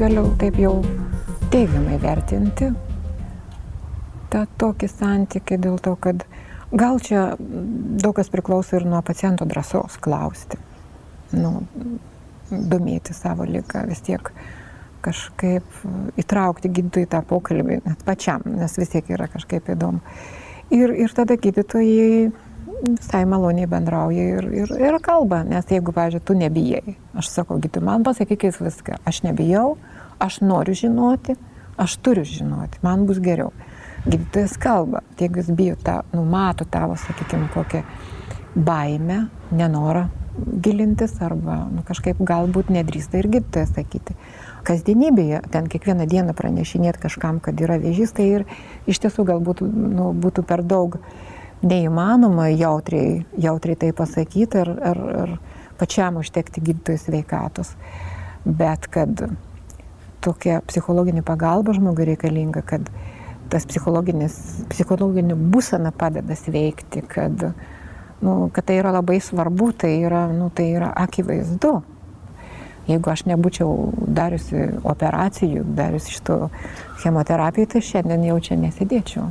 galiu taip jau teigiamai vertinti tą tokį santykį dėl to, kad gal čia daug kas priklauso ir nuo paciento drąsos klausti, domėti savo ligą, vis tiek kažkaip įtraukti gydytojų į tą pokalbį, net pačiam, nes vis tiek yra kažkaip įdomu. Ir tada gydytojai visai maloniai bendrauja ir kalba, nes jeigu, pavyzdžiui, tu nebijai, aš sakau, gydytojai, man pasakykit viską, aš nebijau, aš noriu žinoti, aš turiu žinoti, man bus geriau. Gydytojas kalba, jeigu jis bijo, mato tavo, sakykime, kokią baimę, nenorą gilintis arba kažkaip galbūt nedrįsta ir gydytojas sakyti. Kasdienybėje, ten kiekvieną dieną pranešinėti kažkam, kad yra vėžys, tai ir iš tiesų galbūt būtų per daug neįmanoma jautriai tai pasakyti ir pačiam užtekti gydytojų sveikatos. Bet kad tokia psichologinė pagalba žmogui reikalinga, kad tas psichologinė būsena padeda sveikti, kad tai yra labai svarbu, tai yra akivaizdu. Jeigu aš nebūčiau dariusi operacijų, dariusi šito chemoterapijų, tai šiandien jau čia nesėdėčiau.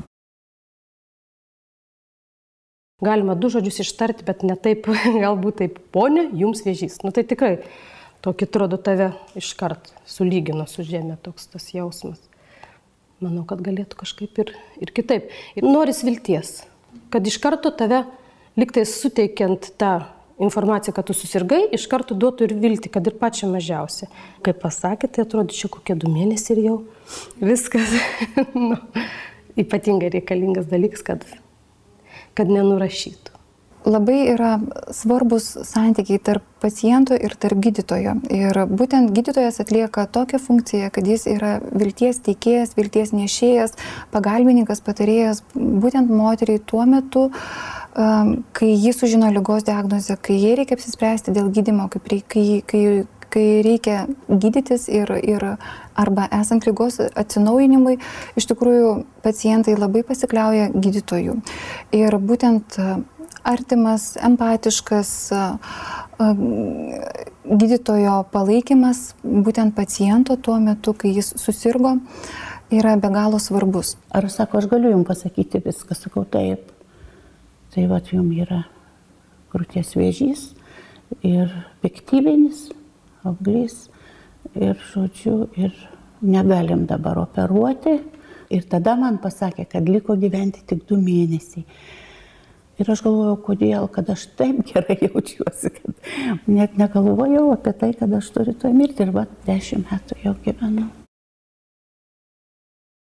Galima du žodžius ištarti, bet ne taip, galbūt taip, ponia, jums vėžys. Tai tikrai tokį atrodo tave iškart sulygino su žemė, toks tas jausmas. Manau, kad galėtų kažkaip ir kitaip. Ir noris vilties, kad iš karto tave liktai suteikiant tą informaciją, kad tu susirgai, iš karto duotų ir viltį, kad ir pačią mažiausią. Kaip pasakėte, tai atrodo, čia kokie 2 mėnesiai ir jau viskas. Ypatingai reikalingas dalykas, kad nenurašytų. Labai yra svarbus santykiai tarp paciento ir tarp gydytojo. Ir būtent gydytojas atlieka tokią funkciją, kad jis yra vilties teikėjas, vilties nešėjas, pagalbininkas, patarėjas būtent moteriai tuo metu, kai jis sužino ligos diagnozę, kai jai reikia apsispręsti dėl gydymo, kai reikia gydytis ir arba esant ligos atsinaujinimui, iš tikrųjų pacientai labai pasikliauja gydytojų. Ir būtent artimas, empatiškas gydytojo palaikymas būtent paciento tuo metu, kai jis susirgo, yra be galo svarbus. Ar sako, aš galiu jums pasakyti viską, sakau taip. Tai vat jums yra krūties vėžys ir piktybinis, auglys ir žodžiu, ir negalim dabar operuoti. Ir tada man pasakė, kad liko gyventi tik 2 mėnesiai. Ir aš galvojau, kodėl, kad aš taip gerai jaučiuosi, kad net negalvojau apie tai, kad aš turiu to mirti. Ir 10 metų jau gyvenau.